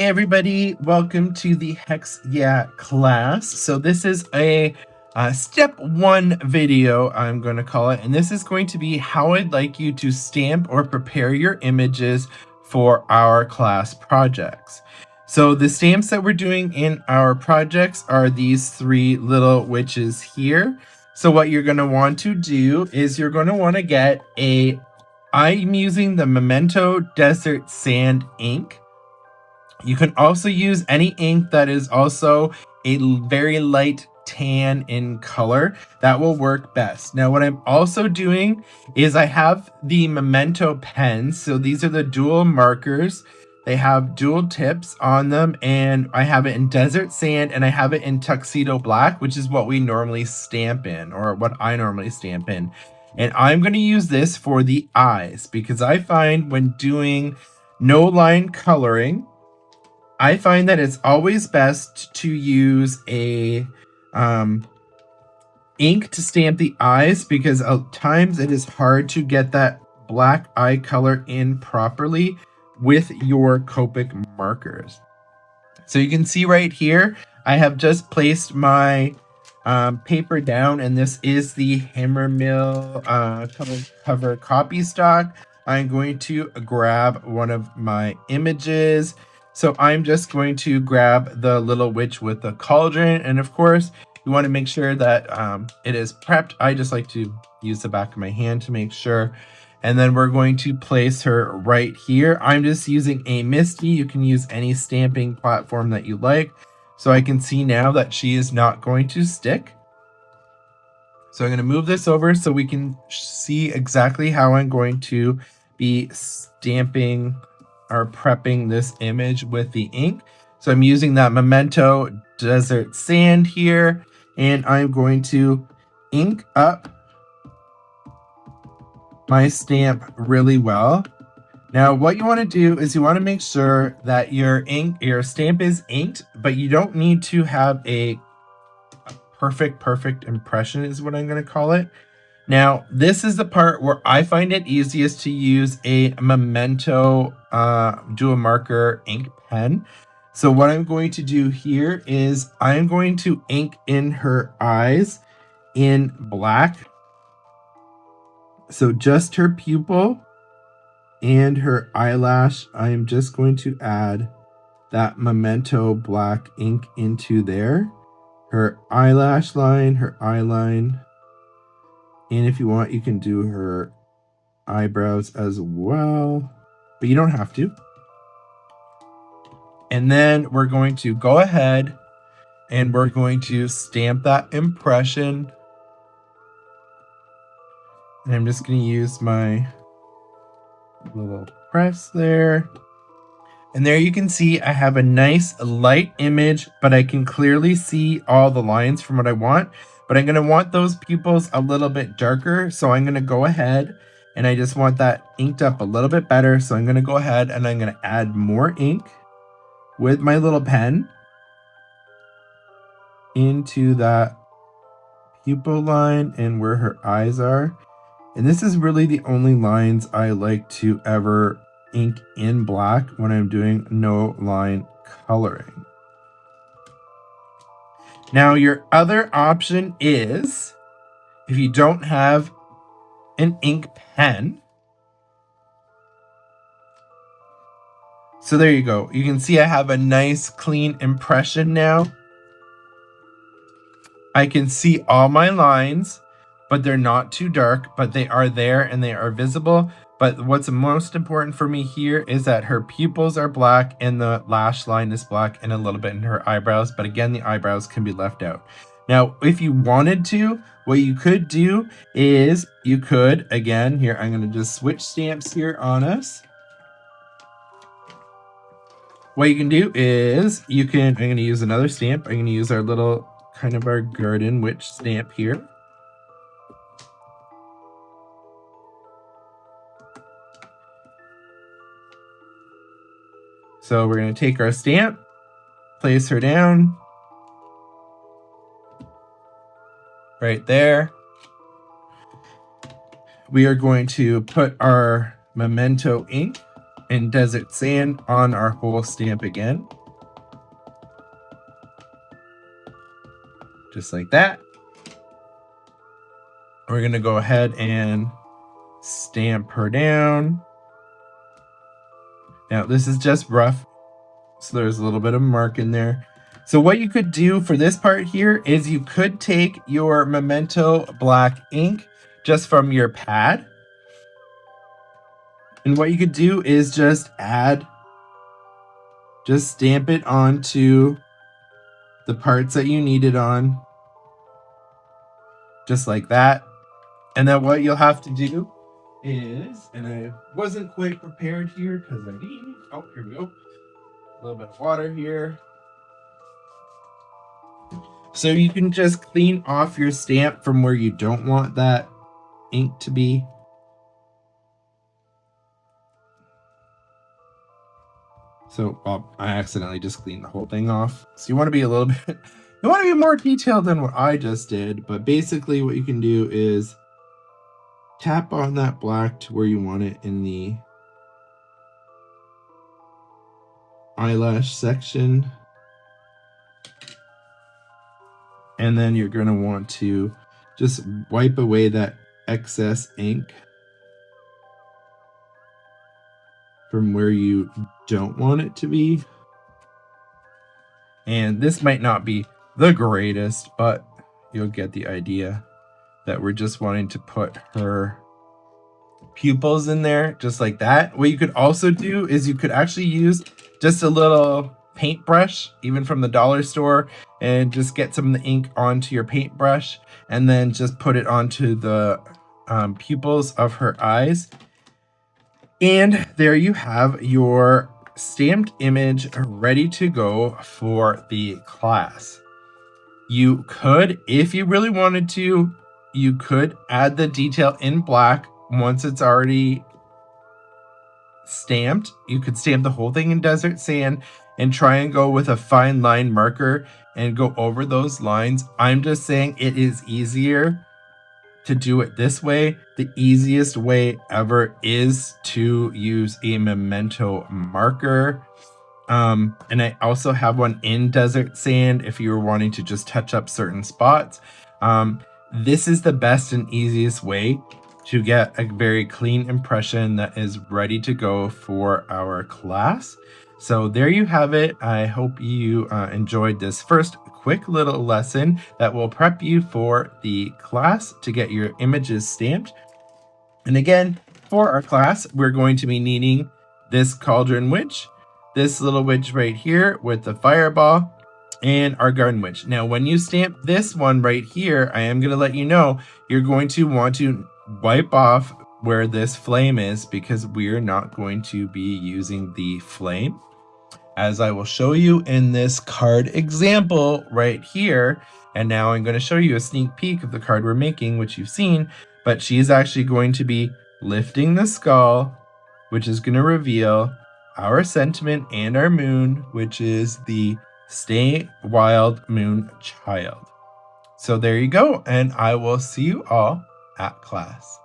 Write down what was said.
Hey everybody, welcome to the Hex Yeah class. So this is a step one video, I'm going to call it, and this is going to be how I'd like you to stamp or prepare your images for our class projects. So the stamps that we're doing in our projects are these three little witches here. So what you're going to want to do is you're going to want to get I'm using the Memento Desert Sand ink. You can also use any ink that is also a very light tan in color. That will work best. Now, what I'm also doing is I have the Memento pens. So these are the dual markers. They have dual tips on them, and I have it in desert sand and I have it in tuxedo black, which is what we normally stamp in, or what I normally stamp in. And I'm going to use this for the eyes because I find when doing no line coloring, I find that it's always best to use a ink to stamp the eyes because at times it is hard to get that black eye color in properly with your Copic markers. So you can see right here, I have just placed my paper down, and this is the Hammermill cover copy stock. I'm going to grab one of my images. So I'm just going to grab the little witch with the cauldron, and of course you want to make sure that it is prepped. I just like to use the back of my hand to make sure. And then we're going to place her right here. I'm just using a Misty. You can use any stamping platform that you like. So I can see now that she is not going to stick. So I'm going to move this over so we can see exactly how I'm going to be stamping or prepping this image with the ink. So I'm using that Memento Desert Sand here, and I'm going to ink up my stamp really well. Now what you want to do is you want to make sure that your stamp is inked, but you don't need to have a perfect impression is what I'm going to call it. Now this is the part where I find it easiest to use a Memento dual marker ink pen. So what I'm going to do here is I'm going to ink in her eyes in black. So just her pupil and her eyelash, I am just going to add that Memento black ink into there. Her eyelash line, her eye line. And if you want, you can do her eyebrows as well, but you don't have to. And then we're going to go ahead and we're going to stamp that impression. And I'm just going to use my little press there. And there you can see I have a nice light image, but I can clearly see all the lines from what I want. But I'm going to want those pupils a little bit darker. So I'm going to go ahead and I just want that inked up a little bit better. So I'm going to go ahead and I'm going to add more ink with my little pen into that pupil line and where her eyes are. And this is really the only lines I like to ever ink in black when I'm doing no line coloring. Now your other option is, if you don't have an ink pen, so there you go. You can see I have a nice clean impression now. I can see all my lines, but they're not too dark, but they are there and they are visible. But what's most important for me here is that her pupils are black and the lash line is black and a little bit in her eyebrows. But again, the eyebrows can be left out. Now, if you wanted to, what you could do is you could, again, here, I'm going to just switch stamps here on us. What you can do is I'm going to use another stamp. I'm going to use our little kind of our garden witch stamp here. So we're going to take our stamp, place her down right there. We are going to put our Memento ink in desert sand on our whole stamp again. Just like that. We're going to go ahead and stamp her down. Now, this is just rough, so there's a little bit of mark in there. So what you could do for this part here is you could take your Memento black ink just from your pad. And what you could do is just stamp it onto the parts that you need it on. Just like that. And then what you'll have to do is, and I wasn't quite prepared here because I need, oh, here we go. A little bit of water here. So you can just clean off your stamp from where you don't want that ink to be. So, well, I accidentally just cleaned the whole thing off. So you want to be a little bit, you want to be more detailed than what I just did. But basically what you can do is tap on that black to where you want it in the eyelash section. And then you're going to want to just wipe away that excess ink from where you don't want it to be. And this might not be the greatest, but you'll get the idea that we're just wanting to put her pupils in there just like that. What you could also do is you could actually use just a little paintbrush, even from the dollar store, and just get some of the ink onto your paintbrush and then just put it onto the pupils of her eyes. And there you have your stamped image ready to go for the class. You could, if you really wanted to, you could add the detail in black once it's already stamped. You could stamp the whole thing in desert sand and try and go with a fine line marker and go over those lines. I'm just saying it is easier to do it this way. The easiest way ever is to use a Memento marker. And I also have one in desert sand if you were wanting to just touch up certain spots. This is the best and easiest way to get a very clean impression that is ready to go for our class. So there you have it. I hope you enjoyed this first quick little lesson that will prep you for the class to get your images stamped. And again, for our class, we're going to be needing this cauldron witch, this little witch right here with the fireball, and our garden witch. Now, when you stamp this one right here, I am going to let you know you're going to want to wipe off where this flame is because we're not going to be using the flame, as I will show you in this card example right here. And now I'm going to show you a sneak peek of the card we're making, which you've seen, but she is actually going to be lifting the skull, which is going to reveal our sentiment and our moon, which is the Stay Wild Moon Child. So there you go, and I will see you all at class.